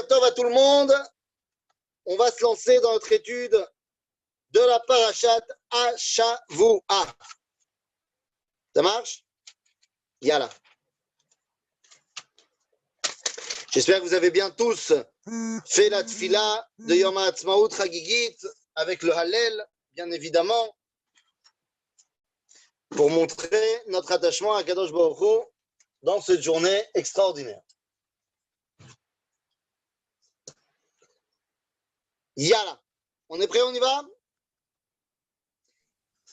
Tov à tout le monde. On va se lancer dans notre étude de la parashat Hashavua. Ça marche? Yalla. J'espère que vous avez bien tous fait la tfila de Yom HaAtzmaut Chagigit avec le Hallel, bien évidemment, pour montrer notre attachement à Kadosh Baruch Hu dans cette journée extraordinaire. Yalla. On est prêt, on y va?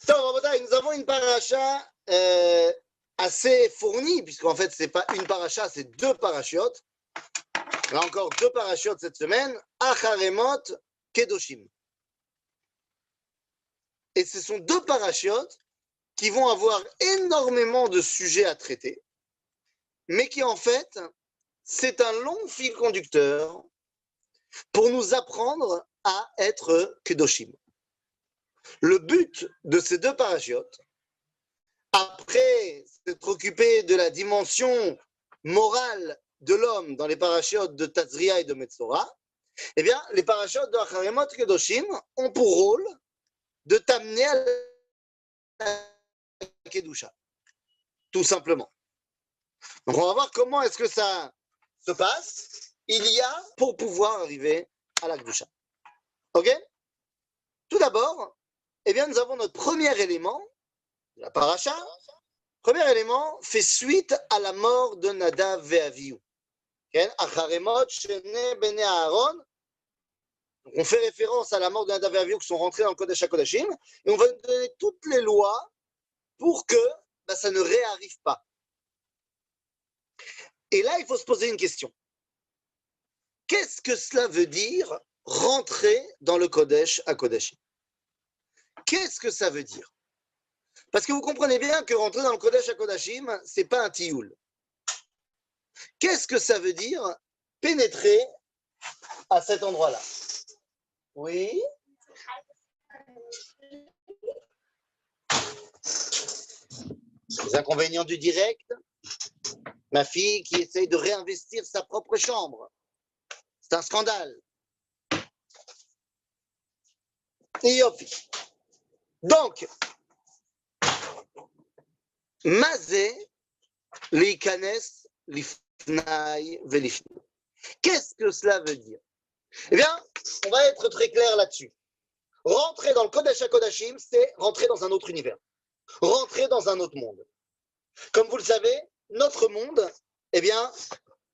Nous avons une paracha assez fournie, puisqu'en fait, ce n'est pas une paracha, c'est deux parachiotes. Là encore, deux parachiotes cette semaine. Acharemot, Kedoshim. Et ce sont deux parachiotes qui vont avoir énormément de sujets à traiter, mais qui en fait, c'est un long fil conducteur pour nous apprendre à être Kedoshim. Le but de ces deux parachiotes, après s'être occupé de la dimension morale de l'homme dans les parachiotes de Tazria et de Metzora, eh bien, les parachiotes de Acharemot Kedoshim ont pour rôle de t'amener à la Kedusha, tout simplement. Donc, on va voir comment est-ce que ça se passe. Il y a pour pouvoir arriver à la Kedusha. Ok? Tout d'abord, eh bien, nous avons notre premier élément, la paracha. Premier élément fait suite à la mort de Nadav et Avihu. Acharemot, Shene, Bene Aaron. On fait référence à la mort de Nadav et Avihu qui sont rentrés dans le Kodesh HaKodashim et on va donner toutes les lois pour que ça ne réarrive pas. Et là, il faut se poser une question. Qu'est-ce que cela veut dire rentrer dans le Kodesh HaKodashim? Qu'est-ce que ça veut dire? Parce que vous comprenez bien que rentrer dans le Kodesh HaKodashim, ce n'est pas un tioul. Qu'est-ce que ça veut dire pénétrer à cet endroit-là? Oui. Les inconvénients du direct. Ma fille qui essaye de réinvestir sa propre chambre. C'est un scandale. Et yofi. Donc, Mazé, l'ikanes, l'ifnaï, velifni. Qu'est-ce que cela veut dire? Eh bien, on va être très clair là-dessus. Rentrer dans le Kodesh HaKodashim, c'est rentrer dans un autre univers. Rentrer dans un autre monde. Comme vous le savez, notre monde, eh bien,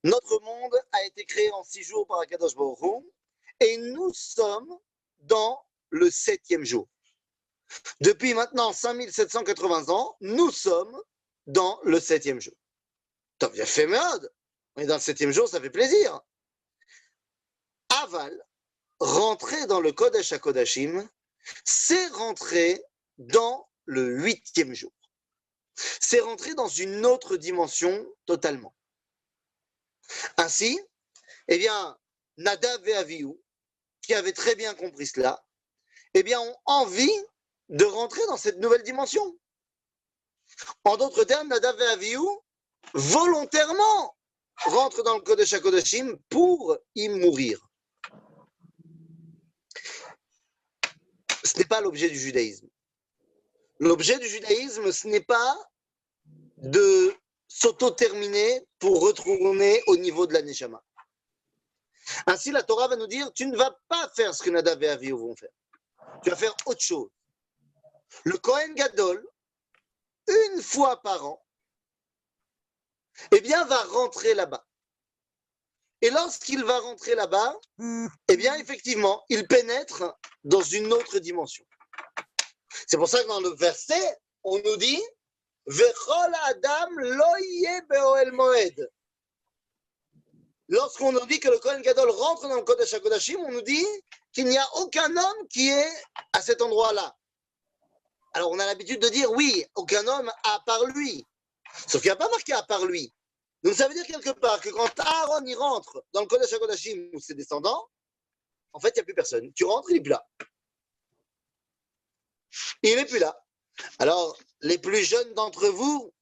notre monde a été créé en 6 jours par Akadosh Baruch Hu, et nous sommes dans le 7e jour. Depuis maintenant 5780 ans, nous sommes dans le 7e jour. Top, il a fait mode. On est dans le 7e jour, ça fait plaisir. Aval, rentrer dans le Kodesh HaKodashim, c'est rentrer dans le 8e jour. C'est rentrer dans une autre dimension totalement. Ainsi, eh bien, Nadav et Avihu, qui avaient très bien compris cela, eh bien, ont envie de rentrer dans cette nouvelle dimension. En d'autres termes, Nadav et Avihu, volontairement, rentrent dans le Kodesh HaKodashim pour y mourir. Ce n'est pas l'objet du judaïsme. L'objet du judaïsme, ce n'est pas de s'auto-terminer pour retourner au niveau de la Neshama. Ainsi, la Torah va nous dire, tu ne vas pas faire ce que Nadav et Avihu vont faire. Tu vas faire autre chose. Le Kohen Gadol, une fois par an, eh bien, va rentrer là-bas. Et lorsqu'il va rentrer là-bas, eh bien, effectivement, il pénètre dans une autre dimension. C'est pour ça que dans le verset, on nous dit Vechol Adam lo yeh be'ohel moed. Lorsqu'on nous dit que le Kohen Gadol rentre dans le Kodesh HaKodashim, on nous dit qu'il n'y a aucun homme qui est à cet endroit-là. Alors, on a l'habitude de dire oui, aucun homme à part lui. Sauf qu'il n'y a pas marqué à part lui. Donc, ça veut dire quelque part que quand Aaron y rentre dans le Kodesh HaKodashim ou ses descendants, en fait, il n'y a plus personne. Tu rentres, il n'est plus là. Il n'est plus là. Alors, les plus jeunes d'entre vous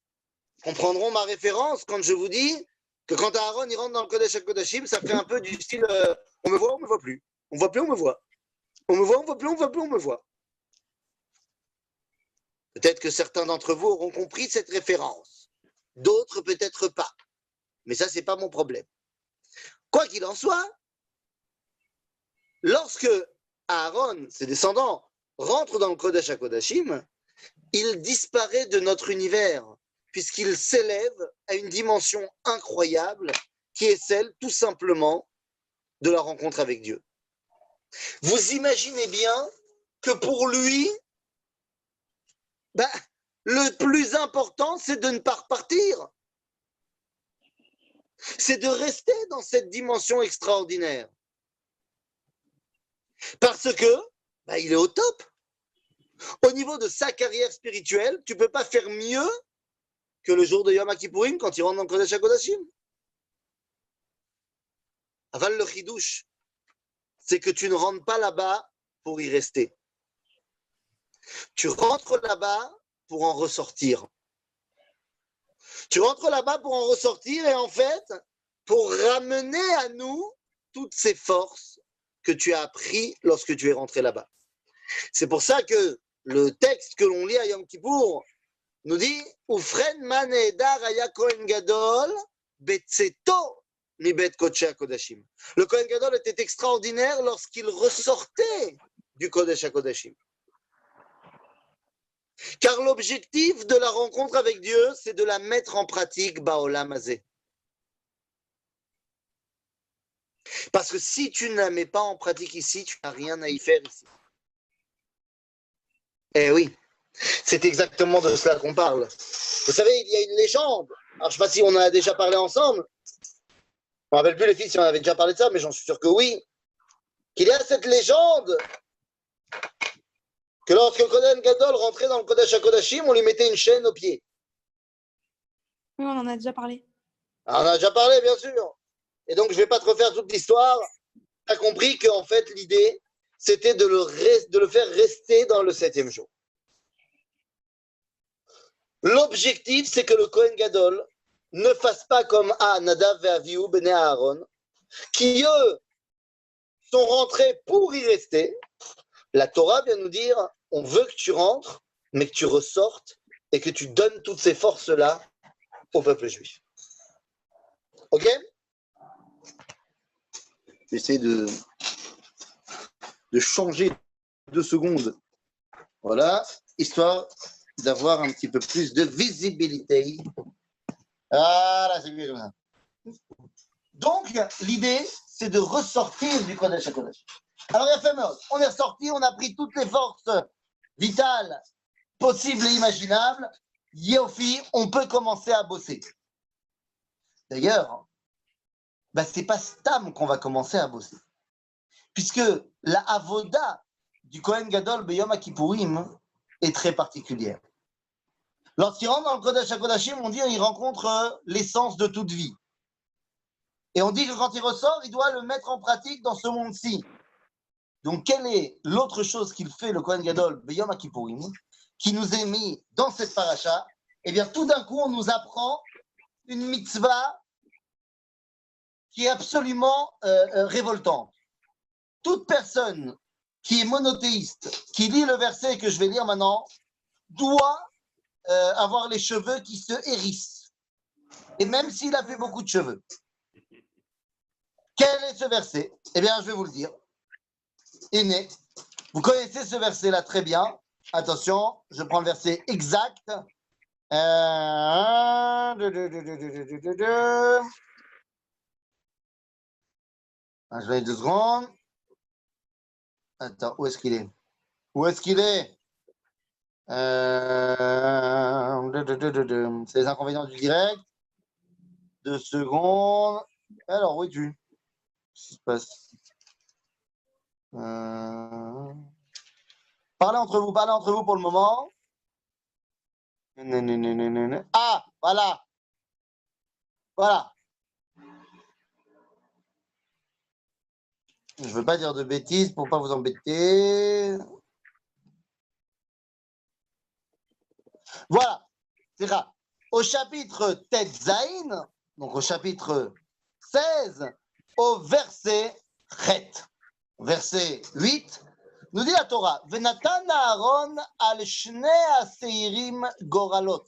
comprendront ma référence quand je vous dis Que quand Aaron il rentre dans le Kodesh HaKodashim, ça fait un peu du style on me voit, on me voit plus. On me voit plus, on me voit. On me voit, on me voit plus, on me voit plus, on me voit. Peut-être que certains d'entre vous auront compris cette référence. D'autres peut-être pas. Mais ça, c'est pas mon problème. Quoi qu'il en soit, lorsque Aaron, ses descendants, rentrent dans le Kodesh HaKodashim, il disparaît de notre univers, puisqu'il s'élève à une dimension incroyable, qui est celle, tout simplement, de la rencontre avec Dieu. Vous imaginez bien que pour lui, le plus important, c'est de ne pas repartir. C'est de rester dans cette dimension extraordinaire. Parce que, il est au top. Au niveau de sa carrière spirituelle, tu ne peux pas faire mieux que le jour de Yom Kippourim quand il rentre dans le Kodesh HaKodashim. Aval le chidouche, c'est que tu ne rentres pas là-bas pour y rester. Tu rentres là-bas pour en ressortir. Tu rentres là-bas pour en ressortir et en fait, pour ramener à nous toutes ces forces que tu as appris lorsque tu es rentré là-bas. C'est pour ça que le texte que l'on lit à Yom Kippour nous dit Ufren man edar haya Kohen Gadol betzeto mi bet Kodesh HaKodashim. Le Kohen Gadol était extraordinaire lorsqu'il ressortait du Kodesh HaKodashim. Car l'objectif de la rencontre avec Dieu, c'est de la mettre en pratique Ba'olam Hazeh. Parce que si tu ne la mets pas en pratique ici, tu n'as rien à y faire ici. Eh oui, c'est exactement de cela qu'on parle. Vous savez, il y a une légende. Alors, je ne sais pas si on en a déjà parlé ensemble. Je ne me rappelle plus les filles si on avait déjà parlé de ça, mais j'en suis sûr que oui. Qu'il y a cette légende que lorsque Kohen Gadol rentrait dans le Kodesh HaKodashim, on lui mettait une chaîne aux pieds. Oui, on en a déjà parlé. Alors, on en a déjà parlé, bien sûr. Et donc, je ne vais pas te refaire toute l'histoire. Tu as compris qu'en fait, l'idée, c'était de le faire rester dans le 7e jour. L'objectif, c'est que le Kohen Gadol ne fasse pas comme Nadav et Avihu, Bnei Aaron, qui, eux, sont rentrés pour y rester. La Torah vient nous dire, on veut que tu rentres, mais que tu ressortes et que tu donnes toutes ces forces-là au peuple juif. Ok? J'essaie de changer 2 secondes. Voilà, histoire d'avoir un petit peu plus de visibilité. Voilà, c'est mieux comme ça. Donc, l'idée, c'est de ressortir du Kodesh HaKodashim. Alors, il y a fait mort. On est ressorti, on a pris toutes les forces vitales possibles et imaginables. Yofi, on peut commencer à bosser. D'ailleurs, c'est pas Stam qu'on va commencer à bosser. Puisque la avoda du Kohen Gadol Beyom Kippourim est très particulière. Lorsqu'il rentre dans le Kodesh HaKodashim, on dit qu'il rencontre l'essence de toute vie. Et on dit que quand il ressort, il doit le mettre en pratique dans ce monde-ci. Donc, quelle est l'autre chose qu'il fait, le Kohen Gadol Beyom Kippourim, qui nous est mis dans cette paracha? Eh bien, tout d'un coup, on nous apprend une mitzvah qui est absolument révoltante. Toute personne qui est monothéiste, qui lit le verset que je vais lire maintenant, doit avoir les cheveux qui se hérissent. Et même s'il a fait beaucoup de cheveux. Quel est ce verset? Eh bien, je vais vous le dire. Aîné. Vous connaissez ce verset-là très bien. Attention, je prends le verset exact. Je vais 2 secondes. Attends, où est-ce qu'il est? Où est-ce qu'il est? C'est les inconvénients du direct. 2 secondes. Alors, où es-tu? Qu'est-ce qui se passe? Parlez entre vous pour le moment. Ah, voilà. Voilà. Je ne veux pas dire de bêtises pour ne pas vous embêter. Voilà. C'est ça. Au chapitre Tet Zayin, donc au chapitre 16, au verset 8. Verset 8, nous dit la Torah, Venatan Aaron al shnei aseirim goralot.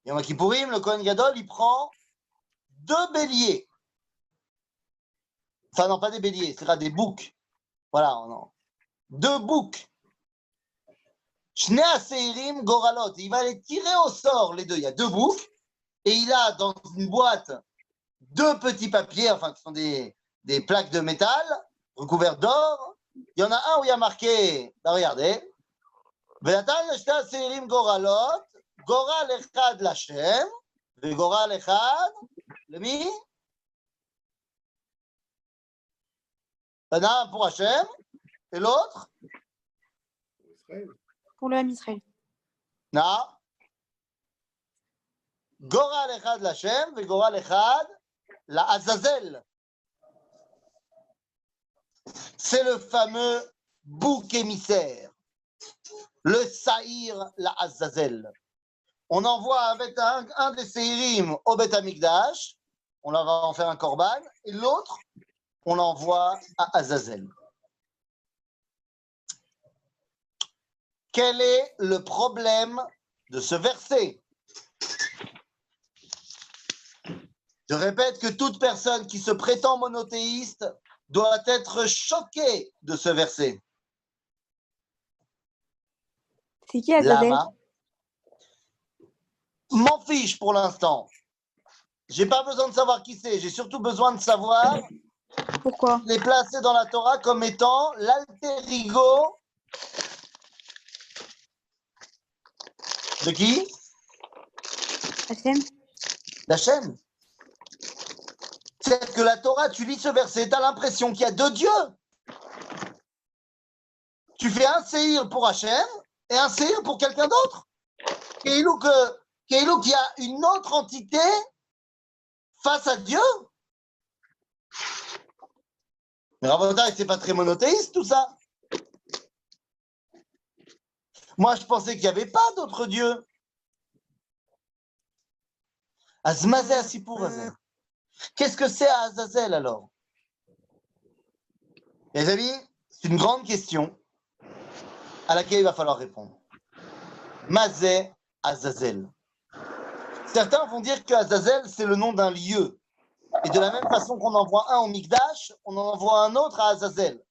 Yom Kippourim, le Kohen Gadol, il prend 2 béliers. Enfin, non, pas des béliers, ce sera des boucs. Voilà, non. 2 boucs. Shnei aseirim goralot. Il va les tirer au sort, les deux. Il y a 2 boucs, et il a dans une boîte 2 petits papiers, enfin, qui sont des plaques de métal recouvertes d'or. Il y en a un où il y a marqué, regardez, Venatan shnei aseirim goralot, goral echad l'Hashem, ve goral echad, למי? Un pour Hachem, et l'autre? Pour le Ham Israël. Non. Goral echad l'Hashem, ve goral echad la Azazel. C'est le fameux bouc émissaire, le Saïr la Azazel. On envoie avec un des Seirim au Beth Amikdash, on va en faire un korban, et l'autre, on l'envoie à Azazel. Quel est le problème de ce verset? Je répète que toute personne qui se prétend monothéiste doit être choquée de ce verset. C'est qui Azazel? Lama. M'en fiche pour l'instant. J'ai pas besoin de savoir qui c'est. J'ai surtout besoin de savoir Pourquoi? qu'il est placé dans la Torah comme étant l'alter ego de qui? Hachem? D'Hachem. C'est que la Torah, tu lis ce verset, tu as l'impression qu'il y a 2 dieux. Tu fais un séhir pour Hachem et un séhir pour quelqu'un d'autre. Kéilou qu'il y a une autre entité face à Dieu. Mais Rabotai, c'est pas très monothéiste tout ça. Moi, je pensais qu'il n'y avait pas d'autres dieux. Azmazé Asipour Azel. Qu'est-ce que c'est à Azazel alors? Les amis, c'est une grande question à laquelle il va falloir répondre. Mazé Azazel. Certains vont dire que Azazel, c'est le nom d'un lieu. Et de la même façon qu'on envoie un au Mikdash, on en envoie un autre à Azazel.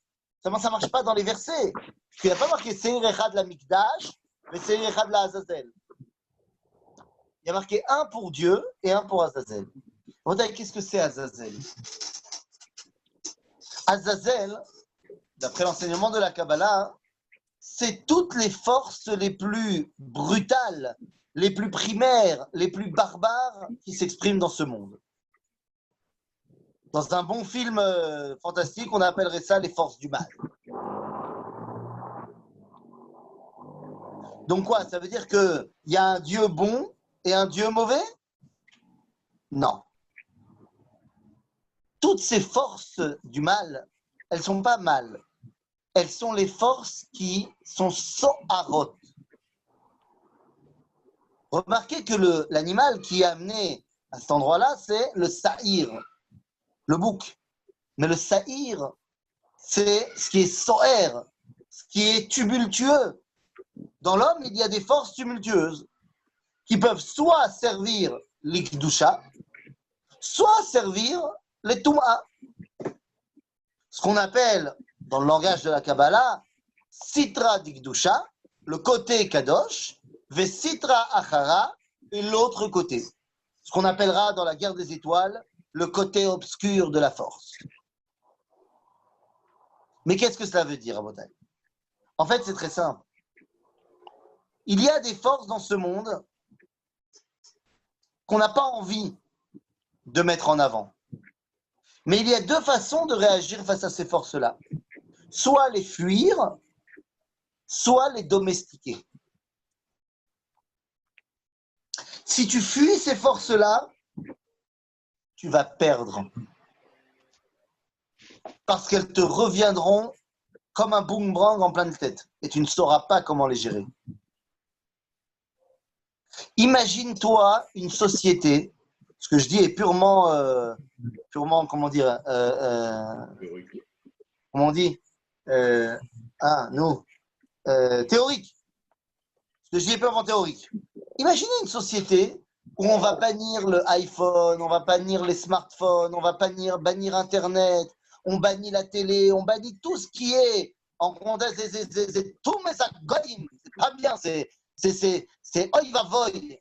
Seulement, ça ne marche pas dans les versets. Parce qu'il n'y a pas marqué Seir Echad la Mikdash, mais Seir Echad la Azazel. Il y a marqué un pour Dieu et un pour Azazel. Qu'est-ce que c'est Azazel? Azazel, d'après l'enseignement de la Kabbalah, c'est toutes les forces les plus brutales, les plus primaires, les plus barbares qui s'expriment dans ce monde. Dans un bon film fantastique, on appellerait ça les forces du mal. Donc quoi? Ça veut dire qu'il y a un Dieu bon et un Dieu mauvais? Non. Toutes ces forces du mal, elles ne sont pas mal. Elles sont les forces qui sont soharot. Remarquez que l'animal qui est amené à cet endroit-là, c'est le saïr, le bouc. Mais le saïr, c'est ce qui est soher, ce qui est tumultueux. Dans l'homme, il y a des forces tumultueuses qui peuvent soit servir l'ikdusha, soit servir les touma. Ce qu'on appelle, dans le langage de la Kabbalah, sitra d'ikdusha, le côté kadosh, ve sitra achara, et l'autre côté. Ce qu'on appellera dans la guerre des étoiles, le côté obscur de la force. Mais qu'est-ce que cela veut dire, Rabotai? En fait, c'est très simple. Il y a des forces dans ce monde qu'on n'a pas envie de mettre en avant. Mais il y a 2 façons de réagir face à ces forces-là. Soit les fuir, soit les domestiquer. Si tu fuis ces forces-là, tu vas perdre. Parce qu'elles te reviendront comme un boomerang en pleine tête. Et tu ne sauras pas comment les gérer. Imagine-toi une société, ce que je dis est purement, comment dire, comment on dit, théorique. Ce que je dis est purement théorique. Imaginez une société où on va bannir le iPhone, on va bannir les smartphones, on va bannir Internet, on bannit la télé, on bannit tout ce qui est en contexte, tout, mais ça godim, c'est pas bien, c'est oi va voy.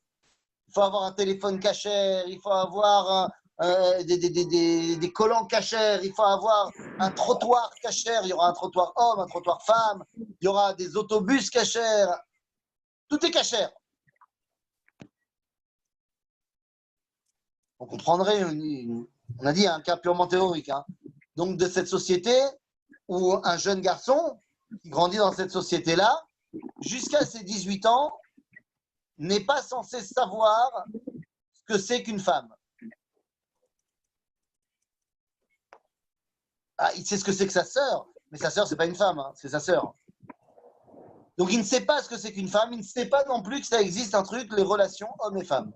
Il faut avoir un téléphone cachère, il faut avoir des collants cachères, il faut avoir un trottoir cachère, il y aura un trottoir homme, un trottoir femme, il y aura des autobus cachères, tout est cachère. Donc on prendrait, on a dit un cas purement théorique, hein. Donc de cette société où un jeune garçon qui grandit dans cette société-là, jusqu'à ses 18 ans, n'est pas censé savoir ce que c'est qu'une femme. Ah, il sait ce que c'est que sa sœur, mais sa sœur, c'est pas une femme, hein, c'est sa sœur. Donc il ne sait pas ce que c'est qu'une femme, il ne sait pas non plus que ça existe un truc, les relations hommes et femmes.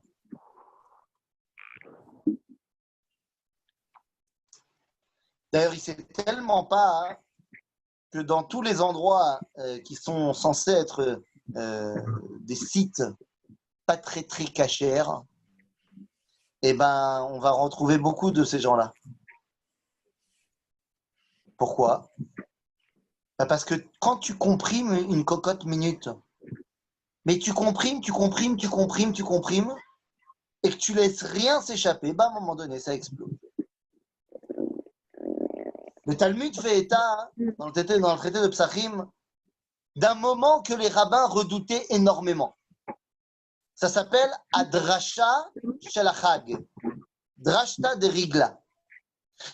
D'ailleurs, il ne sait tellement pas hein, que dans tous les endroits qui sont censés être des sites pas très très cachers, eh ben, on va retrouver beaucoup de ces gens-là. Pourquoi? Parce que quand tu comprimes une cocotte minute, mais tu comprimes, et que tu laisses rien s'échapper, ben, à un moment donné, ça explose. Le Talmud fait état, dans le traité de Psachim, d'un moment que les rabbins redoutaient énormément. Ça s'appelle Adrasha Shelachag, Drashta de Rigla.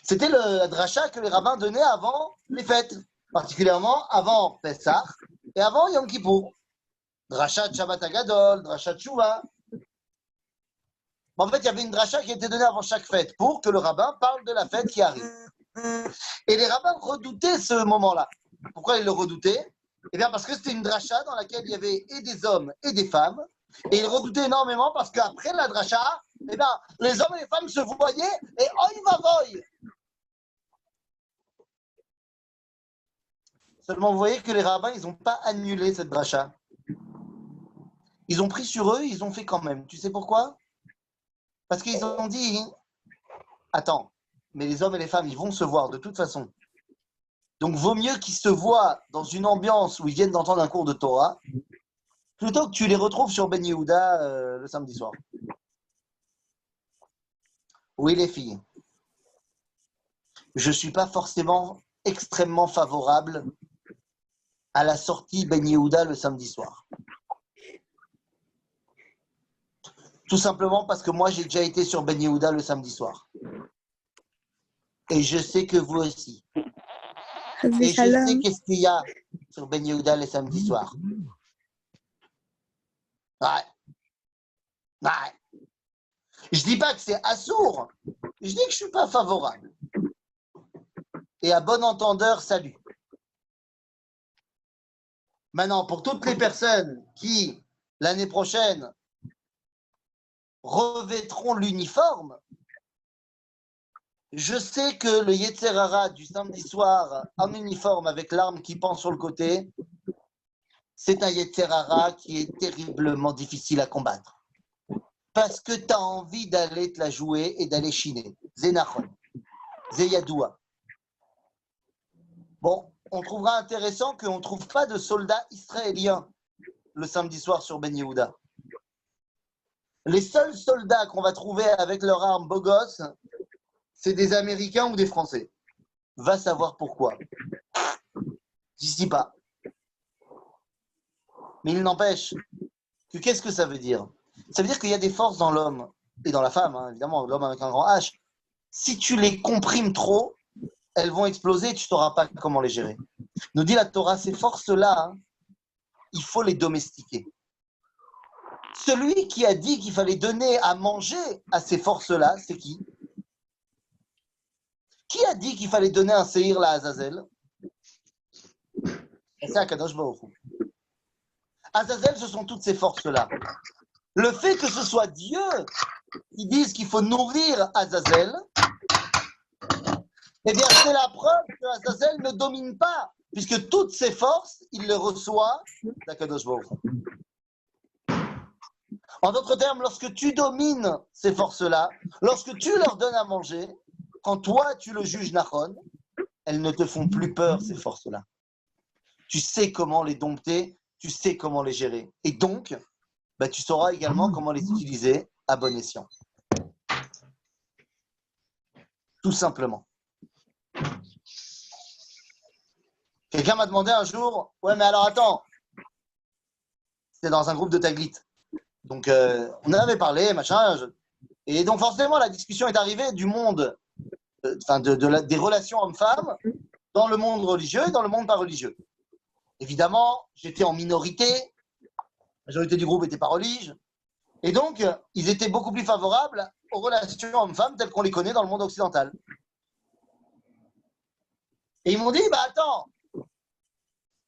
C'était le Drasha que les rabbins donnaient avant les fêtes, particulièrement avant Pessah et avant Yom Kippour. Drasha de Shabbat Agadol, Drasha de Shuvah. En fait, il y avait une Drasha qui était donnée avant chaque fête pour que le rabbin parle de la fête qui arrive. Et les rabbins redoutaient ce moment-là. Pourquoi ils le redoutaient? Eh bien, parce que c'était une Drasha dans laquelle il y avait et des hommes et des femmes. Et ils redoutaient énormément parce qu'après la Drasha, eh bien, les hommes et les femmes se voyaient et oi va voy. Seulement, vous voyez que les rabbins, ils n'ont pas annulé cette dracha. Ils ont pris sur eux, ils ont fait quand même. Tu sais pourquoi? Parce qu'ils ont dit, attends, mais les hommes et les femmes, ils vont se voir de toute façon. Donc, vaut mieux qu'ils se voient dans une ambiance où ils viennent d'entendre un cours de Torah, plutôt que tu les retrouves sur Ben Yehuda le samedi soir. Oui, les filles. Je ne suis pas forcément extrêmement favorable à la sortie Ben Yehuda le samedi soir. Tout simplement parce que moi, j'ai déjà été sur Ben Yehuda le samedi soir. Et je sais que vous aussi. Et je sais qu'est-ce qu'il y a sur Ben Yehuda le samedi soir. Ouais. Je dis pas que c'est assourd. Je dis que je suis pas favorable. Et à bon entendeur, salut. Maintenant, pour toutes les personnes qui, l'année prochaine, revêtront l'uniforme, je sais que le Yetzer Hara du samedi soir en uniforme avec l'arme qui pend sur le côté, c'est un Yetzer Hara qui est terriblement difficile à combattre. Parce que tu as envie d'aller te la jouer et d'aller chiner. Zénachon, Zéyadoua. Bon, on trouvera intéressant qu'on ne trouve pas de soldats israéliens le samedi soir sur Ben Yehuda. Les seuls soldats qu'on va trouver avec leur arme beau gosse, c'est des Américains ou des Français. Va savoir pourquoi. J'y dis pas. Mais il n'empêche que qu'est-ce que ça veut dire? Ça veut dire qu'il y a des forces dans l'homme et dans la femme, hein, évidemment, l'homme avec un grand H. Si tu les comprimes trop, elles vont exploser et tu ne sauras pas comment les gérer. Nous dit la Torah, ces forces-là, hein, il faut les domestiquer. Celui qui a dit qu'il fallait donner à manger à ces forces-là, c'est qui? Qui a dit qu'il fallait donner un séhir à Azazel? C'est Akadosh Baruch Hu. Azazel, ce sont toutes ces forces-là. Le fait que ce soit Dieu qui dise qu'il faut nourrir Azazel, eh bien, c'est la preuve que Azazel ne domine pas, puisque toutes ses forces, il les reçoit d'Akadosh Baruch Hu. En d'autres termes, lorsque tu domines ces forces-là, lorsque tu leur donnes à manger, quand toi tu le juges Nachon, elles ne te font plus peur, ces forces-là. Tu sais comment les dompter, tu sais comment les gérer. Et donc, tu sauras également comment les utiliser à bon escient. Tout simplement. Quelqu'un m'a demandé un jour, ouais, mais alors attends, c'était dans un groupe de Taglit. Donc, on en avait parlé, machin. Et donc, forcément, la discussion est arrivée du monde, des relations hommes-femmes dans le monde religieux et dans le monde pas religieux. Évidemment, j'étais en minorité. La majorité du groupe n'était pas religieux. Et donc, ils étaient beaucoup plus favorables aux relations hommes-femmes telles qu'on les connaît dans le monde occidental. Et ils m'ont dit, attends,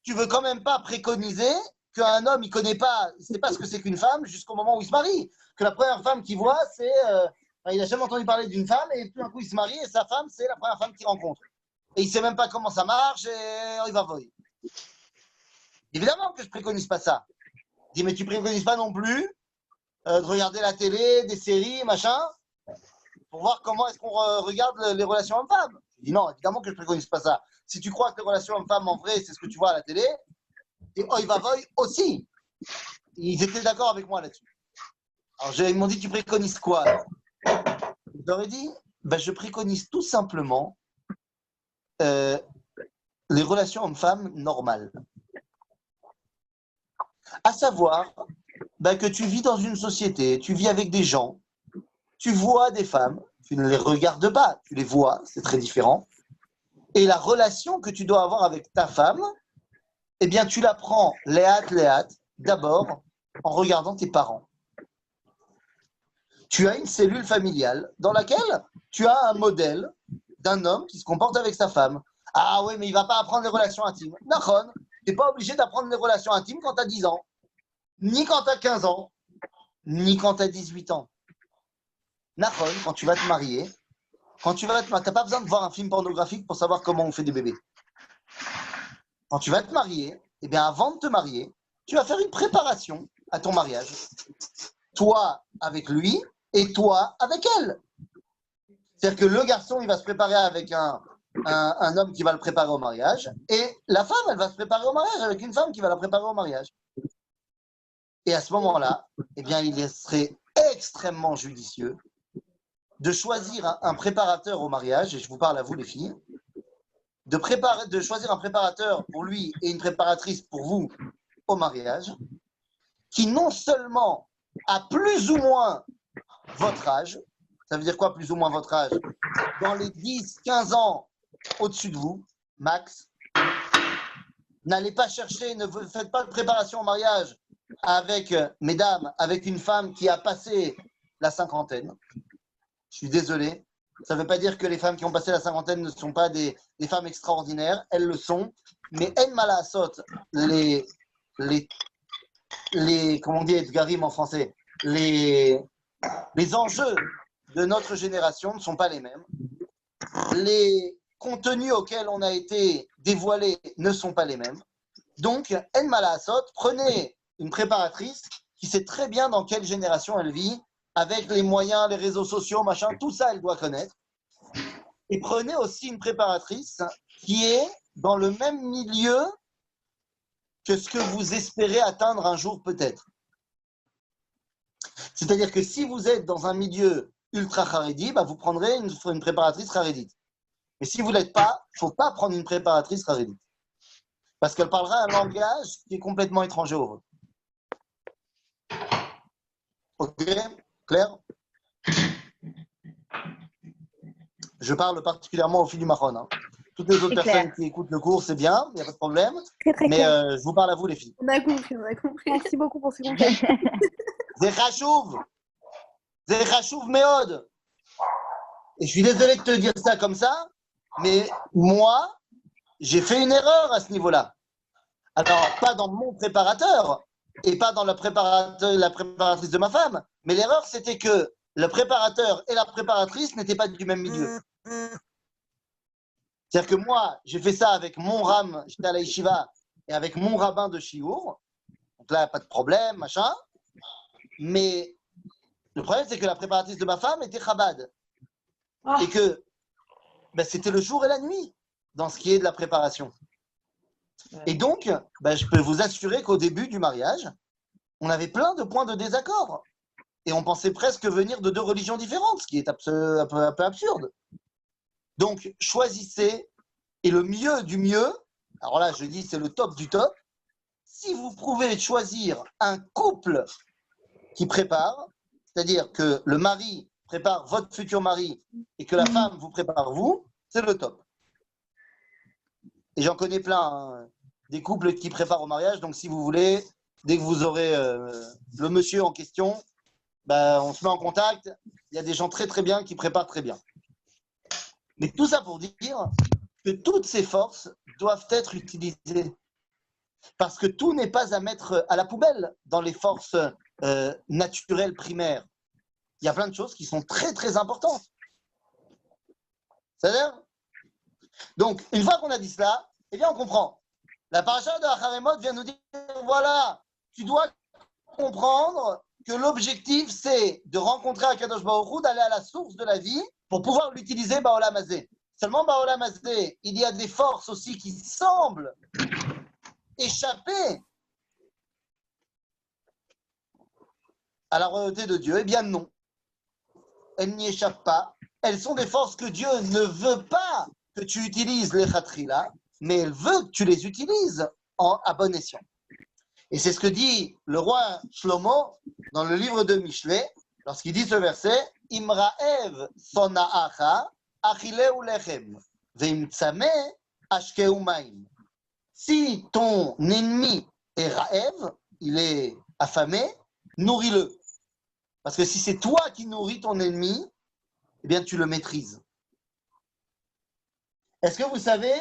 tu veux quand même pas préconiser qu'un homme, il connaît pas, il sait pas ce que c'est qu'une femme jusqu'au moment où il se marie. Que la première femme qu'il voit, c'est, il n'a jamais entendu parler d'une femme et tout d'un coup il se marie et sa femme, c'est la première femme qu'il rencontre. Et il sait même pas comment ça marche et il va voyer. Évidemment que je préconise pas ça. Je dis, mais tu préconises pas non plus de regarder la télé, des séries, machin, pour voir comment est-ce qu'on regarde les relations hommes-femmes. Je dis non, évidemment que je préconise pas ça. Si tu crois que les relations hommes-femmes, en vrai, c'est ce que tu vois à la télé, et Oy Vavoy aussi. Ils étaient d'accord avec moi là-dessus. Alors, ils m'ont dit, tu préconises quoi alors? Je leur ai dit, je préconise tout simplement les relations hommes-femmes normales. À savoir que tu vis dans une société, tu vis avec des gens, tu vois des femmes, tu ne les regardes pas, tu les vois, c'est très différent. Et la relation que tu dois avoir avec ta femme, eh bien, tu la prends léat, d'abord, en regardant tes parents. Tu as une cellule familiale dans laquelle tu as un modèle d'un homme qui se comporte avec sa femme. Ah oui, mais il ne va pas apprendre les relations intimes. Nachon, tu n'es pas obligé d'apprendre les relations intimes quand tu as 10 ans, ni quand tu as 15 ans, ni quand tu as 18 ans. Nachon, quand tu vas te marier, tu n'as pas besoin de voir un film pornographique pour savoir comment on fait des bébés. Quand tu vas te marier, eh bien, avant de te marier, tu vas faire une préparation à ton mariage. Toi avec lui et toi avec elle. C'est-à-dire que le garçon, il va se préparer avec un homme qui va le préparer au mariage et la femme, elle va se préparer au mariage avec une femme qui va la préparer au mariage. Et à ce moment-là, eh bien, il serait extrêmement judicieux de choisir un préparateur au mariage, et je vous parle à vous les filles, de choisir un préparateur pour lui et une préparatrice pour vous au mariage, qui non seulement a plus ou moins votre âge, ça veut dire quoi plus ou moins votre âge? Dans les 10-15 ans au-dessus de vous, max, n'allez pas chercher, ne faites pas de préparation au mariage avec, mesdames, avec une femme qui a passé la cinquantaine. Je suis désolé. Ça ne veut pas dire que les femmes qui ont passé la cinquantaine ne sont pas des femmes extraordinaires. Elles le sont. Mais en malasot, comment on dit Edgarim en français, les enjeux de notre génération ne sont pas les mêmes. Les contenus auxquels on a été dévoilés ne sont pas les mêmes. Donc, en malasot, prenez une préparatrice qui sait très bien dans quelle génération elle vit, avec les moyens, les réseaux sociaux, machin, tout ça, elle doit connaître. Et prenez aussi une préparatrice qui est dans le même milieu que ce que vous espérez atteindre un jour peut-être. C'est-à-dire que si vous êtes dans un milieu ultra haredi, vous prendrez une préparatrice haredite. Mais si vous ne l'êtes pas, il ne faut pas prendre une préparatrice haredite. Parce qu'elle parlera un langage qui est complètement étranger au vôtre. Ok? Claire? Je parle particulièrement aux filles du Mahon. Hein. Toutes les autres personnes qui écoutent le cours, c'est bien, il n'y a pas de problème. Très, très mais je vous parle à vous, les filles. On a compris. Merci beaucoup pour ce conseil. C'est Khachouv Méod. Et je suis désolé de te dire ça comme ça, mais moi, j'ai fait une erreur à ce niveau-là. Alors, pas dans mon préparateur, et pas dans la préparatrice de ma femme. Mais l'erreur, c'était que le préparateur et la préparatrice n'étaient pas du même milieu. C'est-à-dire que moi, j'ai fait ça avec mon ram, j'étais à la yeshiva, et avec mon rabbin de Chiour. Donc là, pas de problème, machin. Mais le problème, c'est que la préparatrice de ma femme était Chabad. Ah. Et que c'était le jour et la nuit dans ce qui est de la préparation. Et donc, je peux vous assurer qu'au début du mariage, on avait plein de points de désaccord. Et on pensait presque venir de deux religions différentes, ce qui est un peu absurde. Donc, choisissez, et le mieux du mieux, alors là, je dis c'est le top du top, si vous pouvez choisir un couple qui prépare, c'est-à-dire que le mari prépare votre futur mari et que la femme vous prépare vous, c'est le top. Et j'en connais plein, hein, des couples qui préparent au mariage, donc si vous voulez, dès que vous aurez le monsieur en question, on se met en contact, il y a des gens très très bien qui préparent très bien. Mais tout ça pour dire que toutes ces forces doivent être utilisées. Parce que tout n'est pas à mettre à la poubelle dans les forces naturelles primaires. Il y a plein de choses qui sont très très importantes. C'est-à-dire ? Donc, une fois qu'on a dit cela, eh bien on comprend. La paracha de Acharemot vient nous dire, voilà, tu dois comprendre que l'objectif c'est de rencontrer Akadosh Baruch Hu, d'aller à la source de la vie pour pouvoir l'utiliser Ba'olam Hazeh. Seulement Ba'olam Hazeh, il y a des forces aussi qui semblent échapper à la royauté de Dieu. Eh bien non, elles n'y échappent pas. Elles sont des forces que Dieu ne veut pas que tu utilises les khatrila, mais elle veut que tu les utilises à bon escient. Et c'est ce que dit le roi Shlomo dans le livre de Michelet, lorsqu'il dit ce verset, Imra'ev sona'acha achileu lechem ve'imtzameh ashkeu maim. Si ton ennemi est ra'ev, il est affamé, nourris-le. Parce que si c'est toi qui nourris ton ennemi, eh bien tu le maîtrises. Est-ce que vous savez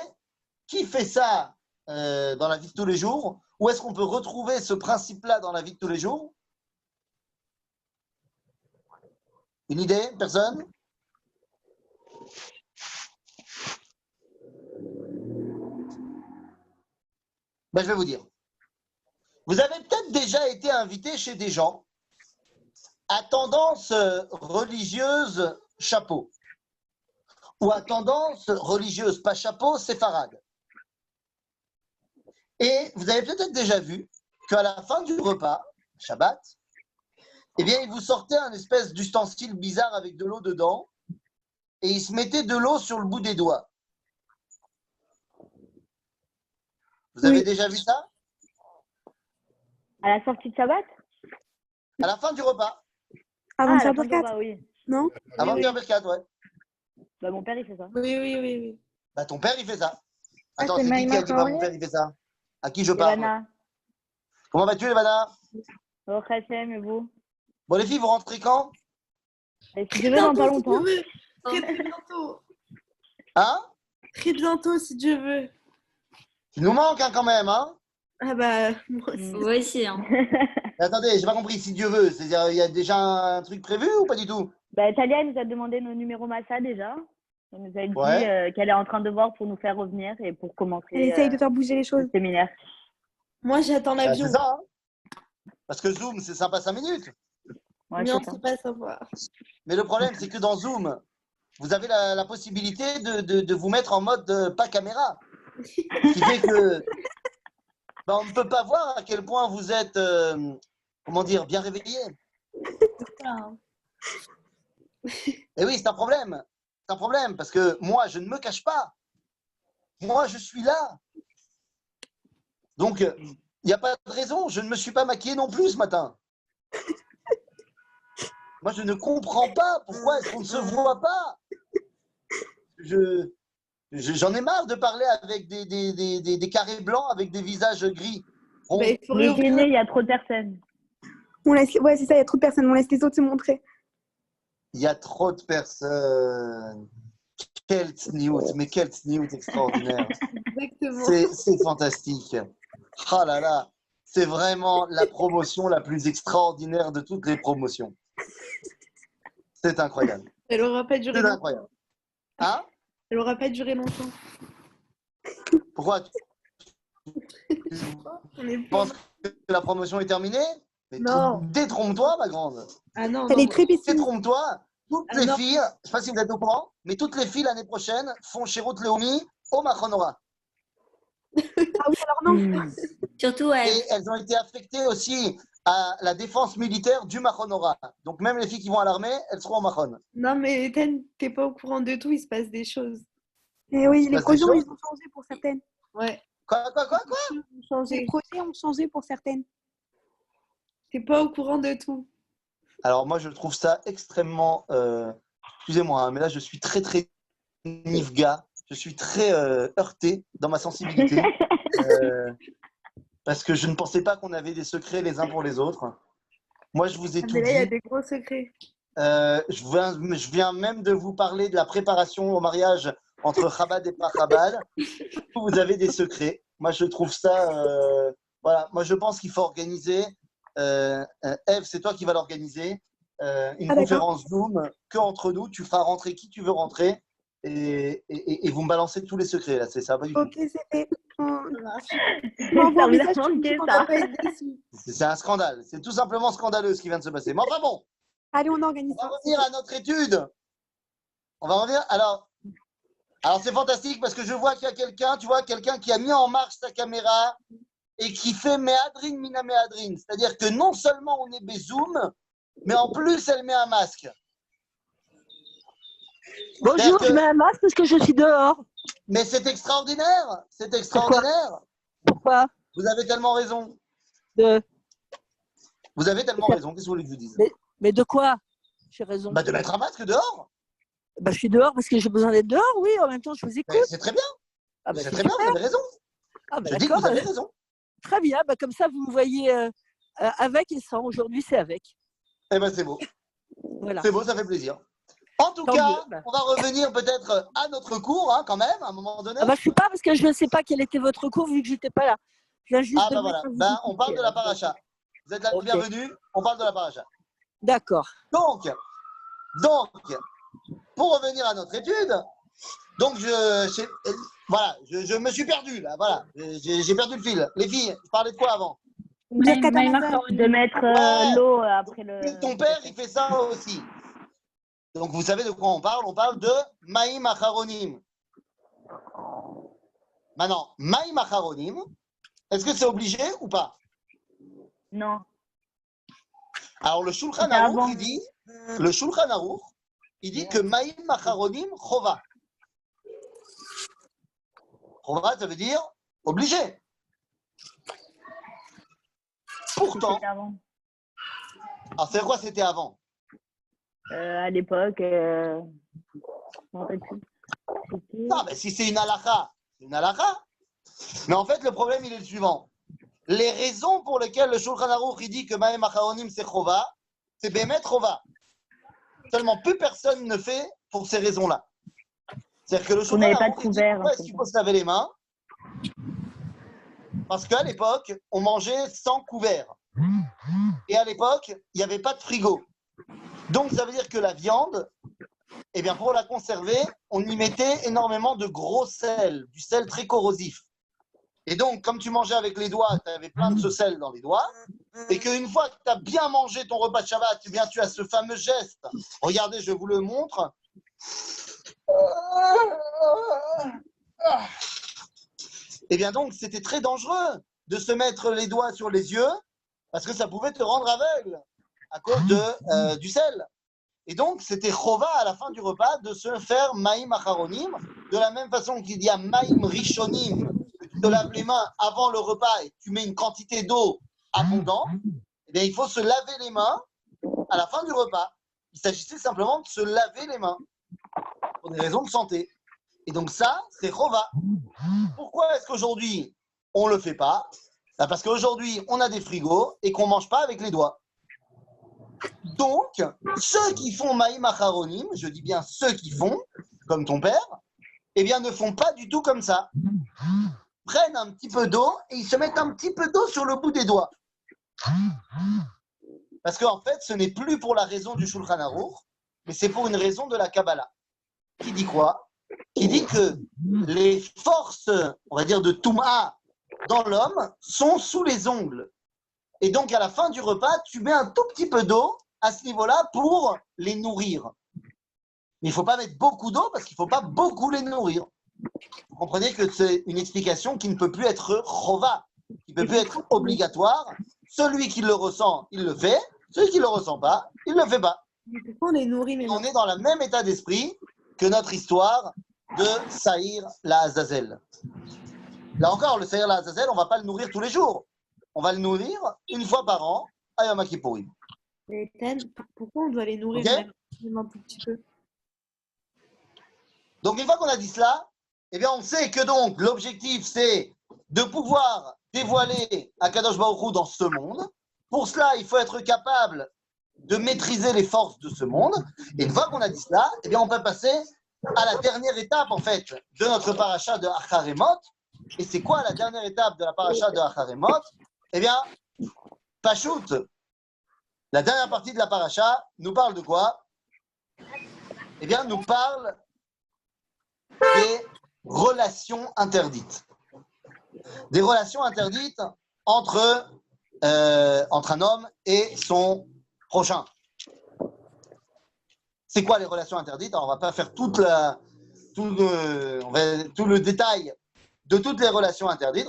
qui fait ça dans la vie de tous les jours? Où est-ce qu'on peut retrouver ce principe-là dans la vie de tous les jours? Une idée? Personne? Je vais vous dire. Vous avez peut-être déjà été invité chez des gens à tendance religieuse chapeau ou à tendance religieuse pas chapeau séfarade. Et vous avez peut-être déjà vu qu'à la fin du repas, Shabbat, eh bien, il vous sortait un espèce d'ustensile bizarre avec de l'eau dedans et il se mettait de l'eau sur le bout des doigts. Vous avez déjà vu ça? À la sortie de Shabbat? À la fin du repas. Avant de à faire la fin du Birkat, repas, oui. non? Avant de oui. faire Birkat, ouais. Mon père, il fait ça. Oui. Ton père, il fait ça. Ah, Attends, c'est c'est qui Maïma a dit mon père, il fait ça? À qui je parle? Ivana. Comment vas-tu, Ivana? Oh, Hachem, et vous? Bon, les filles, vous rentrez quand? Et si tu veux, dans pas longtemps. Très bientôt. Hein? Très bientôt, si Dieu veut. Tu nous manques quand même, hein? Ah moi aussi. Moi aussi. Hein. Mais attendez, j'ai pas compris, si Dieu veut. C'est-à-dire, il y a déjà un truc prévu ou pas du tout? Talia nous a demandé nos numéros Massa déjà. Elle nous a dit qu'elle est en train de voir pour nous faire revenir et pour commencer Elle essaye de faire bouger les choses. le séminaire. Moi, j'attends l'avion. C'est ça, hein? Parce que Zoom, c'est sympa 5 minutes. Ouais, Non, c'est ça. c'est pas sympa. Mais le problème, c'est que dans Zoom, vous avez la possibilité de vous mettre en mode pas caméra. Ce qui fait que on ne peut pas voir à quel point vous êtes, bien réveillé. Et oui, c'est un problème. C'est un problème parce que moi, je ne me cache pas. Moi, je suis là. Donc, il n'y a pas de raison. Je ne me suis pas maquillé non plus ce matin. Moi, je ne comprends pas pourquoi est-ce qu'on ne se voit pas. J'en ai marre de parler avec des carrés blancs avec des visages gris. Il faut Mais réouvrir. il y a trop de personnes. Ouais, c'est ça, il y a trop de personnes. On laisse les autres se montrer. Il y a trop de personnes. Quel tsniout, mais quel tsniout extraordinaire. Exactement. C'est fantastique. Oh là là. c'est vraiment la promotion la plus extraordinaire de toutes les promotions. C'est incroyable. Elle aura pas duré C'est longtemps. incroyable. Hein? Elle aura pas duré longtemps. Pourquoi tu On est penses que la promotion est terminée? Mais Non. détrompe-toi, ma grande. Ah non, Elle non. est très pessimiste. Détrompe-toi. Toutes Ah les non. filles, je ne sais pas si vous êtes au courant, mais toutes les filles l'année prochaine font chez Ruth Leomi au Machonora. Ah oui, alors non. Surtout, Et elles ont été affectées aussi à la défense militaire du Machonora. Donc même les filles qui vont à l'armée, elles seront au Machon. Non, mais Ethan, t'es pas au courant de tout, il se passe des choses. Et oui, Bah, les c'est projets, chaud. ils ont changé pour certaines. Ouais. Quoi? Ils ont changé. Les projets ont changé pour certaines. T'es pas au courant de tout. Alors moi, je trouve ça extrêmement... excusez-moi, hein, mais là, je suis très, très nifga. Je suis très heurté dans ma sensibilité. Parce que je ne pensais pas qu'on avait des secrets les uns pour les autres. Moi, je vous ai Ah, tout mais là, il y a dit. des gros secrets. Je viens même de vous parler de la préparation au mariage entre Chabad et pas Chabad. Vous avez des secrets. Moi, je trouve ça... voilà. Moi, je pense qu'il faut organiser... Eve, c'est toi qui vas l'organiser. Une conférence Zoom que entre nous. Tu feras rentrer qui tu veux rentrer. Et vous me balancez tous les secrets. Là. Ça va pas du tout. Ok, c'était. Ça me l'a manqué, ça. C'est un scandale. C'est tout simplement scandaleux ce qui vient de se passer. Mais enfin bon, Allez, on organise on va ça. revenir à notre étude. On va revenir. Alors c'est fantastique parce que je vois qu'il y a quelqu'un, tu vois, quelqu'un qui a mis en marche sa caméra et qui fait Méadrine Mina Méadrine. C'est-à-dire que non seulement on est Bézoom, mais en plus elle met un masque. Bonjour, je mets un masque parce que je suis dehors. Mais c'est extraordinaire. C'est extraordinaire. Pourquoi? Vous avez tellement raison. Vous avez tellement raison. Qu'est-ce que vous voulez que je vous dise? Mais de quoi? J'ai raison. Bah de mettre un masque dehors. Bah, je suis dehors parce que j'ai besoin d'être dehors, oui, en même temps je vous écoute. Mais c'est très bien. Ah, bah, C'est très bien, vous avez raison. Ah, bah, Je dis que d'accord. vous avez raison. Très bien, bah, comme ça vous me voyez avec et sans. Aujourd'hui c'est avec. Eh ben c'est beau. Voilà. C'est beau, ça fait plaisir. En tout Tant cas, mieux, bah. on va revenir peut-être à notre cours, hein, quand même, à un moment donné. Ah, bah, je ne sais pas parce que je ne sais pas quel était votre cours vu que j'étais pas là. Je viens juste Ah de bah me voilà, mettre à vous ben, on écouter, parle de la paracha. Vous êtes la Ok. bienvenue, on parle de la paracha. D'accord. Donc, pour revenir à notre étude, donc je me suis perdu là, voilà, j'ai perdu le fil. Les filles, je parlais de quoi avant? De mettre Ouais. l'eau après le... Ton père, il fait ça aussi. Donc, vous savez de quoi on parle? On parle de Maïm Acharonim. Maintenant, Maïm Acharonim, est-ce que c'est obligé ou pas? Non. Alors, le Shulchan C'était avant. Aruch, il dit que Maïm Acharonim Chova. Chova, ça veut dire obligé. Pourtant, C'était avant. alors c'est quoi c'était avant? À l'époque, je m'en rappelle plus. C'était- Non, mais si c'est une halakha, c'est une halakha. Mais en fait, le problème, il est le suivant. Les raisons pour lesquelles le Shulchan Aruch il dit que Maïm Acharonim c'est Chova, c'est Bémet Chova. Seulement, peu personne ne fait pour ces raisons-là. C'est-à-dire que le Shulchan n'avait pas de Aruch il dit couvert, pourquoi un est-ce peu qu'il faut se laver les mains? Parce qu'à l'époque, on mangeait sans couvert. Et à l'époque, il n'y avait pas de frigo. Donc, ça veut dire que la viande, eh bien, pour la conserver, on y mettait énormément de gros sel, du sel très corrosif. Et donc, comme tu mangeais avec les doigts, tu avais plein de ce sel dans les doigts, et qu'une fois que tu as bien mangé ton repas de Shabbat, eh bien, tu as ce fameux geste. Regardez, je vous le montre. Eh bien, donc, c'était très dangereux de se mettre les doigts sur les yeux, parce que ça pouvait te rendre aveugle à cause du sel. Et donc, c'était chova à la fin du repas de se faire maïm acharonim, de la même façon qu'il y a maïm rishonim, que tu te laves les mains avant le repas et tu mets une quantité d'eau abondante, eh bien, il faut se laver les mains à la fin du repas. Il s'agissait simplement de se laver les mains pour des raisons de santé. Et donc ça, c'est chova. Pourquoi est-ce qu'aujourd'hui, on ne le fait pas? Parce qu'aujourd'hui, on a des frigos et qu'on ne mange pas avec les doigts. Donc, ceux qui font Maïm Acharonim, je dis bien ceux qui font, comme ton père, eh bien, ne font pas du tout comme ça. prennent un petit peu d'eau et ils se mettent un petit peu d'eau sur le bout des doigts. Parce qu'en fait, ce n'est plus pour la raison du Shulchan Aruch, mais c'est pour une raison de la Kabbalah. Qui dit quoi? Qui dit que les forces, on va dire, de Touma dans l'homme sont sous les ongles. Et donc, à la fin du repas, tu mets un tout petit peu d'eau à ce niveau-là pour les nourrir. Mais il ne faut pas mettre beaucoup d'eau parce qu'il ne faut pas beaucoup les nourrir. Vous comprenez que c'est une explication qui ne peut plus être chova, qui ne peut plus être obligatoire. Celui qui le ressent, il le fait. Celui qui ne le ressent pas, il ne le fait pas. Pourquoi on les nourrit, mais On est dans le même état d'esprit que notre histoire de Saïr la Azazel. Là encore, le Saïr la Azazel, on ne va pas le nourrir tous les jours. On va le nourrir une fois par an à Yom Kippourim. Mais pourquoi on doit les nourrir Ok. même un tout petit peu? Donc, une fois qu'on a dit cela, eh bien, on sait que donc l'objectif, c'est de pouvoir dévoiler Akadosh Baruch Hu dans ce monde. Pour cela, il faut être capable de maîtriser les forces de ce monde. Et une fois qu'on a dit cela, eh bien, on peut passer à la dernière étape, en fait, de notre paracha de Acharemot. Et c'est quoi la dernière étape de la paracha de Acharemot? Eh bien, Pachout, la dernière partie de la paracha, nous parle de quoi? Eh bien, nous parle des relations interdites. Des relations interdites entre un homme et son prochain. C'est quoi les relations interdites? Alors, on ne va pas faire tout le détail de toutes les relations interdites,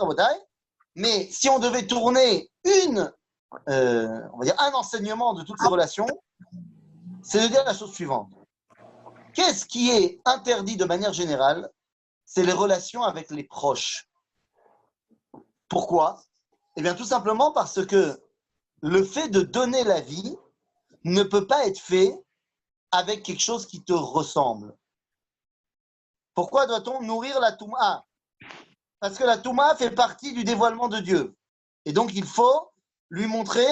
mais si on devait tourner on va dire un enseignement de toutes ces relations, c'est de dire la chose suivante. Qu'est-ce qui est interdit de manière générale? C'est les relations avec les proches. Pourquoi? Eh bien, tout simplement parce que le fait de donner la vie ne peut pas être fait avec quelque chose qui te ressemble. Pourquoi doit-on nourrir la Touma? Parce que la Touma fait partie du dévoilement de Dieu. Et donc, il faut lui montrer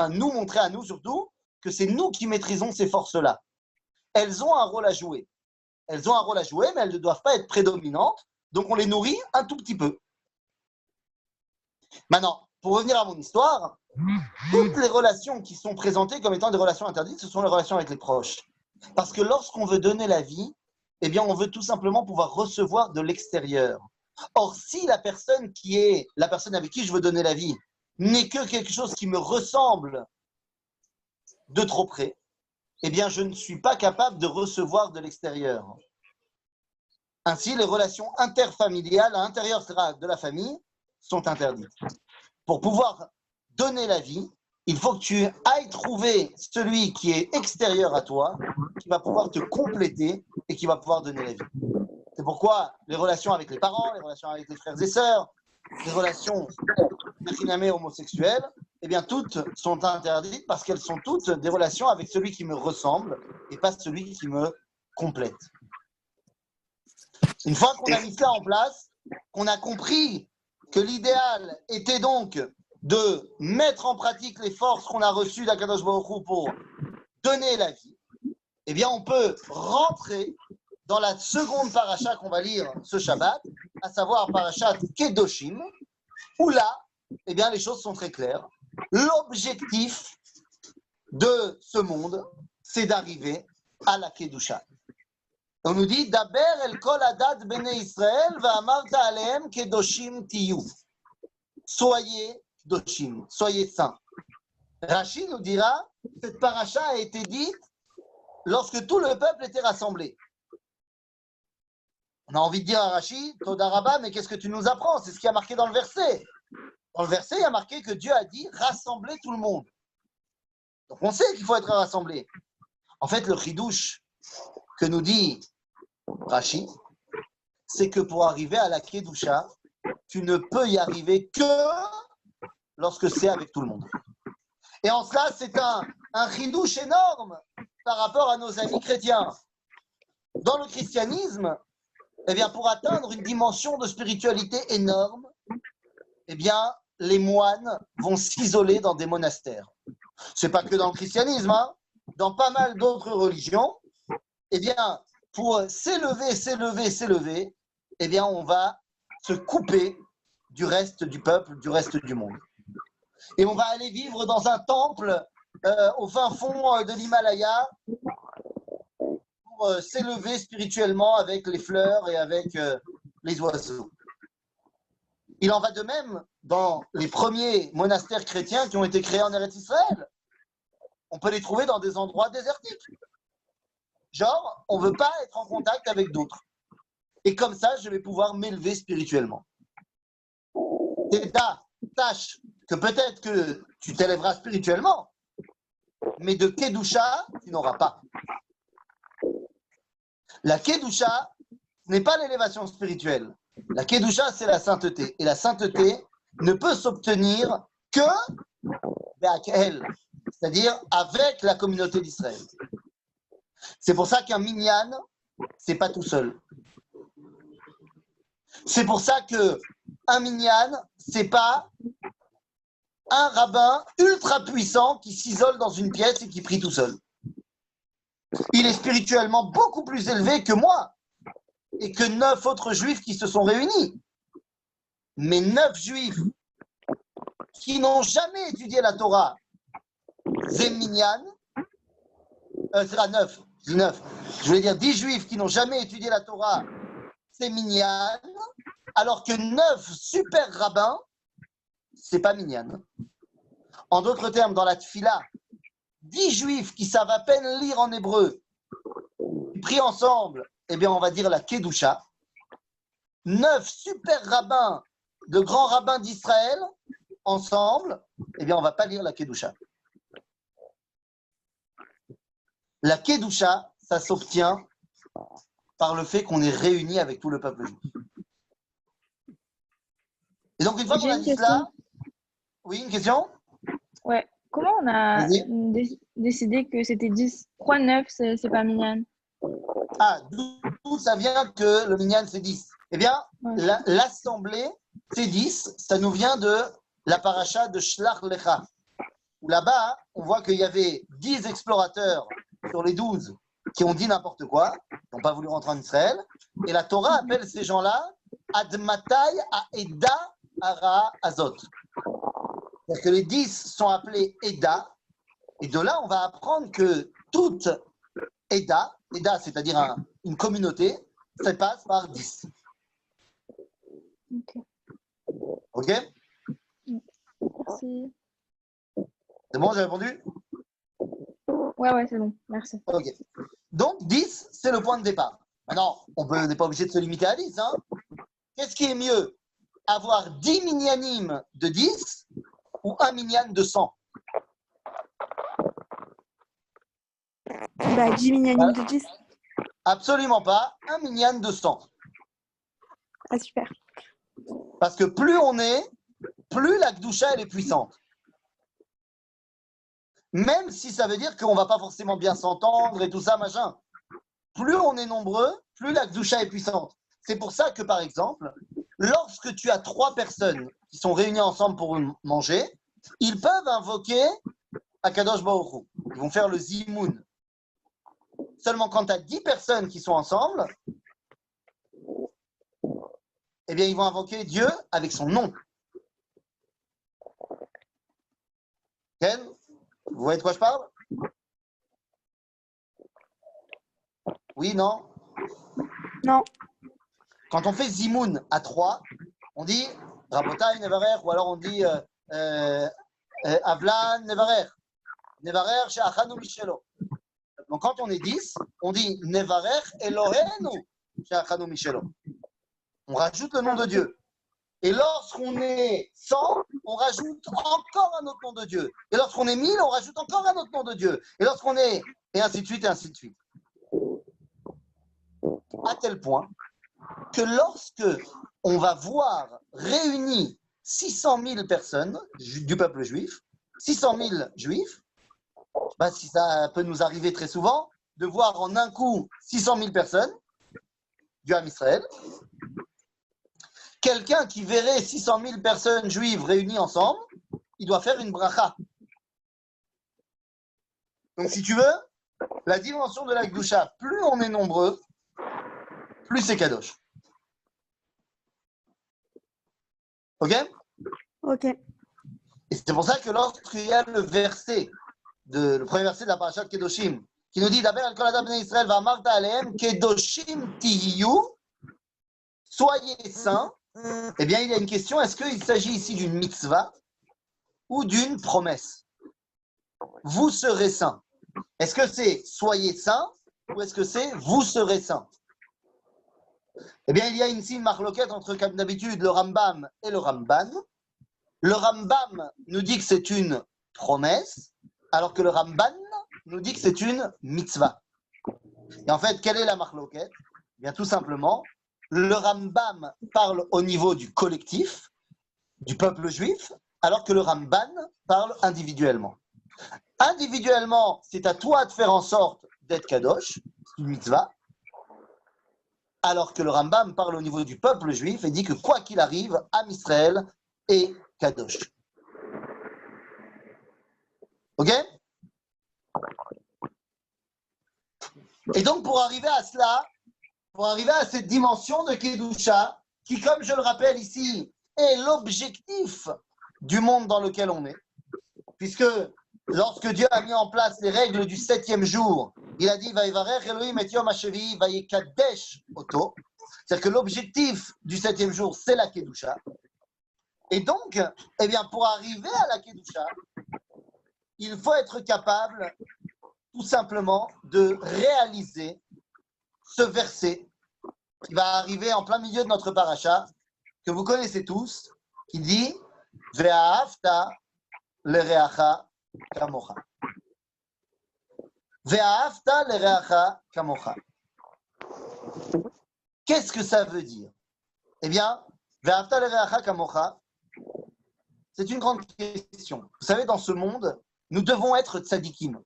nous montrer à nous surtout, que c'est nous qui maîtrisons ces forces-là. Elles ont un rôle à jouer. Elles ont un rôle à jouer, mais elles ne doivent pas être prédominantes. Donc, on les nourrit un tout petit peu. Maintenant, pour revenir à mon histoire, toutes les relations qui sont présentées comme étant des relations interdites, ce sont les relations avec les proches. Parce que lorsqu'on veut donner la vie, eh bien, on veut tout simplement pouvoir recevoir de l'extérieur. Or, si la personne avec qui je veux donner la vie n'est que quelque chose qui me ressemble de trop près, eh bien, je ne suis pas capable de recevoir de l'extérieur. Ainsi, les relations interfamiliales à l'intérieur de la famille sont interdites. Pour pouvoir donner la vie, il faut que tu ailles trouver celui qui est extérieur à toi, qui va pouvoir te compléter et qui va pouvoir donner la vie. C'est pourquoi les relations avec les parents, les relations avec les frères et sœurs, les relations périnamées homosexuelles, eh bien toutes sont interdites parce qu'elles sont toutes des relations avec celui qui me ressemble et pas celui qui me complète. Une fois qu'on a mis cela en place, qu'on a compris que l'idéal était donc de mettre en pratique les forces qu'on a reçues d'Akadosh Baruch Hu pour donner la vie, eh bien on peut rentrer dans la seconde paracha qu'on va lire ce Shabbat, à savoir parachat Kedoshim, où là, eh bien les choses sont très claires. L'objectif de ce monde, c'est d'arriver à la Kedusha. On nous dit Daber el kol adat bnei Israël va'amarta alehem kedoshim tiyu. Soyez kedoshim, soyez saints. Rashi nous dira cette paracha a été dite lorsque tout le peuple était rassemblé. On a envie de dire à Rashi, Toda Rabba, mais qu'est-ce que tu nous apprends? C'est ce qui a marqué dans le verset. Dans le verset, il y a marqué que Dieu a dit rassembler tout le monde. Donc on sait qu'il faut être rassemblé. En fait, le chidouche que nous dit Rashi, c'est que pour arriver à la Kedusha, tu ne peux y arriver que lorsque c'est avec tout le monde. Et en cela, c'est un chidouche énorme par rapport à nos amis chrétiens. Dans le christianisme, eh bien, pour atteindre une dimension de spiritualité énorme, eh bien, les moines vont s'isoler dans des monastères. Ce n'est pas que dans le christianisme, hein. Dans pas mal d'autres religions, eh bien, pour s'élever, eh bien, on va se couper du reste du peuple, du reste du monde. Et on va aller vivre dans un temple au fin fond de l'Himalaya pour s'élever spirituellement avec les fleurs et avec les oiseaux. Il en va de même dans les premiers monastères chrétiens qui ont été créés en Eretz Israël. On peut les trouver dans des endroits désertiques. Genre, on ne veut pas être en contact avec d'autres. Et comme ça, je vais pouvoir m'élever spirituellement. Et tâche que peut-être que tu t'élèveras spirituellement, mais de Kedusha, tu n'auras pas. La Kedusha, ce n'est pas l'élévation spirituelle. La Kedusha, c'est la sainteté. Et la sainteté ne peut s'obtenir que avec elle, c'est-à-dire avec la communauté d'Israël. C'est pour ça qu'un minyan, c'est pas tout seul. C'est pour ça qu'un minyan, c'est pas un rabbin ultra puissant qui s'isole dans une pièce et qui prie tout seul. Il est spirituellement beaucoup plus élevé que moi et que 9 autres juifs qui se sont réunis. Mais 9 juifs qui n'ont jamais étudié la Torah, c'est minyan, ce sera 9, je dis 9. Je voulais dire 10 juifs qui n'ont jamais étudié la Torah, c'est minyan, alors que 9 super rabbins, c'est pas minyan. En d'autres termes, dans la tfila, 10 juifs qui savent à peine lire en hébreu, pris ensemble, eh bien on va dire la Kedusha. 9 super rabbins, de grands rabbins d'Israël, ensemble, eh bien on ne va pas lire la Kedusha. La Kedusha, ça s'obtient par le fait qu'on est réunis avec tout le peuple juif. Et donc une fois qu'on a dit cela, oui, une question? Ouais. Comment on a décidé que c'était 10? Pourquoi 9, c'est pas minyan? Ah, d'où ça vient que le minyan c'est 10? Eh bien, l'assemblée, c'est 10, ça nous vient de la paracha de Shlach Lecha. Où là-bas, on voit qu'il y avait 10 explorateurs sur les 12 qui ont dit n'importe quoi, qui n'ont pas voulu rentrer en Israël. Et la Torah appelle ces gens-là Admatai Aeda Ara Azot. C'est-à-dire que les 10 sont appelés Eda. Et de là, on va apprendre que toute Eda, c'est-à-dire une communauté, ça passe par 10. Ok? Merci. C'est bon, j'ai répondu? Ouais, c'est bon. Merci. Ok. Donc, 10, c'est le point de départ. Maintenant, on n'est pas obligé de se limiter à 10. Hein. Qu'est-ce qui est mieux? Avoir 10 minyanim de 10 ou un minyan de 100? Bah, 10 minyanim de 10. Absolument pas. Un minyan de 100. Ah, super. Parce que plus on est, plus la Kedusha, elle est puissante. Même si ça veut dire qu'on ne va pas forcément bien s'entendre et tout ça, machin. Plus on est nombreux, plus la Kedusha est puissante. C'est pour ça que, par exemple, lorsque tu as 3 personnes qui sont réunies ensemble pour manger, ils peuvent invoquer Akadosh Baruch Hu. Ils vont faire le Zimoun. Seulement quand tu as 10 personnes qui sont ensemble, eh bien, ils vont invoquer Dieu avec son nom. Ken, vous voyez de quoi je parle? Oui, non? Non. Quand on fait Zimoun à 3, on dit Rabotai Nevarer, ou alors on dit Avlan Nevarer. Nevarer She'achanu Mishelo. Donc quand on est 10, on dit Nevarer Elohenu She'achanu Mishelo. On rajoute le nom de Dieu. Et lorsqu'on est 100, on rajoute encore un autre nom de Dieu. Et lorsqu'on est 1000, on rajoute encore un autre nom de Dieu. Et lorsqu'on est... Et ainsi de suite, et ainsi de suite. À tel point que lorsque on va voir réunis 600 000 personnes du peuple juif, 600 000 juifs, bah, si ça peut nous arriver très souvent, de voir en un coup 600 000 personnes du Ham Israël, quelqu'un qui verrait 600 000 personnes juives réunies ensemble, il doit faire une bracha. Donc si tu veux, la dimension de la Kedusha, plus on est nombreux, plus c'est kadosh. Ok? Ok. Et c'est pour ça que lorsqu'il y a le premier verset de la parashat Kedoshim, qui nous dit Daber al kol adam bnei Israël va'amarta alehem kedoshim tihiyu, soyez saints. Eh bien, il y a une question, est-ce qu'il s'agit ici d'une mitzvah ou d'une promesse? Vous serez saints. Est-ce que c'est soyez saints ou est-ce que c'est vous serez saints? Eh bien, il y a ici une marloquette entre, comme d'habitude, le Rambam et le Ramban. Le Rambam nous dit que c'est une promesse, alors que le Ramban nous dit que c'est une mitzvah. Et en fait, quelle est la marloquette? Eh bien, tout simplement, le Rambam parle au niveau du collectif, du peuple juif, alors que le Ramban parle individuellement. Individuellement, c'est à toi de faire en sorte d'être kadosh, c'est une mitzvah, alors que le Rambam parle au niveau du peuple juif et dit que quoi qu'il arrive, Am Israël est kadosh. Ok? Et donc, pour arriver à cela, pour arriver à cette dimension de Kedusha, qui, comme je le rappelle ici, est l'objectif du monde dans lequel on est, puisque lorsque Dieu a mis en place les règles du 7e jour, il a dit Vayivarech Elohim et Yom HaShevi Vayikadesh Oto. C'est-à-dire que l'objectif du 7e jour, c'est la Kedusha. Et donc, eh bien, pour arriver à la Kedusha, il faut être capable tout simplement de réaliser ce verset qui va arriver en plein milieu de notre paracha, que vous connaissez tous, qui dit Ve'ahavta lereacha kamocha. Ve'ahavta lereacha kamocha. Qu'est-ce que ça veut dire? Eh bien, Ve'ahavta lereacha kamocha, c'est une grande question. Vous savez, dans ce monde, nous devons être tzadikim.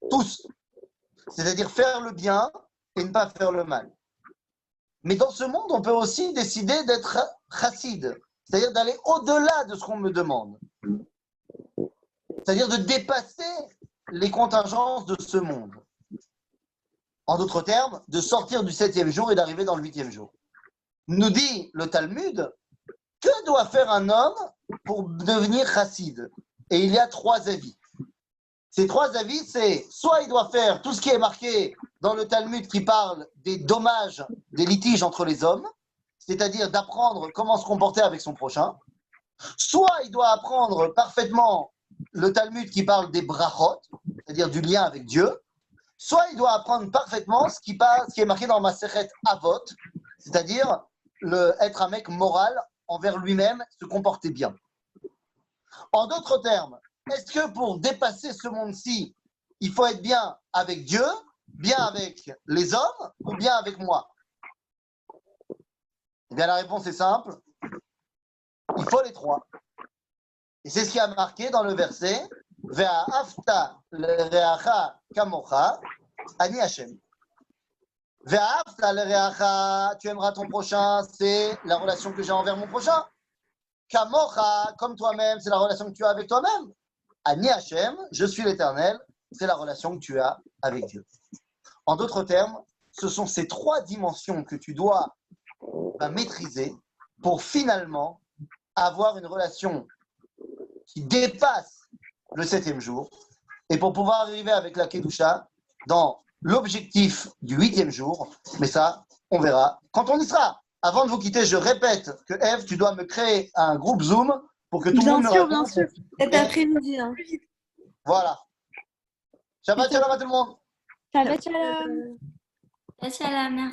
Tous. C'est-à-dire faire le bien et ne pas faire le mal. Mais dans ce monde, on peut aussi décider d'être chassid, c'est-à-dire d'aller au-delà de ce qu'on me demande. C'est-à-dire de dépasser les contingences de ce monde. En d'autres termes, de sortir du 7e jour et d'arriver dans le 8e jour. Nous dit le Talmud, que doit faire un homme pour devenir chassid? Et il y a 3 avis. Ces 3 avis, c'est soit il doit faire tout ce qui est marqué dans le Talmud qui parle des dommages, des litiges entre les hommes, c'est-à-dire d'apprendre comment se comporter avec son prochain, soit il doit apprendre parfaitement le Talmud qui parle des brachot, c'est-à-dire du lien avec Dieu, soit il doit apprendre parfaitement ce qui est marqué dans Masechet Avot, c'est-à-dire être un mec moral envers lui-même, se comporter bien. En d'autres termes, est-ce que pour dépasser ce monde-ci, il faut être bien avec Dieu, bien avec les hommes ou bien avec moi? Eh bien, la réponse est simple. Il faut les 3. Et c'est ce qui a marqué dans le verset Ve'ahavta lereacha kamocha ani Hashem. Ve'ahavta lereacha, tu aimeras ton prochain, c'est la relation que j'ai envers mon prochain. Kamocha, comme toi-même, c'est la relation que tu as avec toi-même. Ani Hashem, je suis l'Éternel, c'est la relation que tu as avec Dieu. En d'autres termes, ce sont ces 3 dimensions que tu dois maîtriser pour finalement avoir une relation qui dépasse le 7e jour et pour pouvoir arriver avec la Kedusha dans l'objectif du 8e jour. Mais ça, on verra quand on y sera. Avant de vous quitter, je répète que Eve, tu dois me créer un groupe Zoom pour que tout le monde me Bien réponde. sûr. Cet après-midi. Hein. Voilà. Shabbat shalom à tout le monde. Shabbat shalom. Shalom, merci.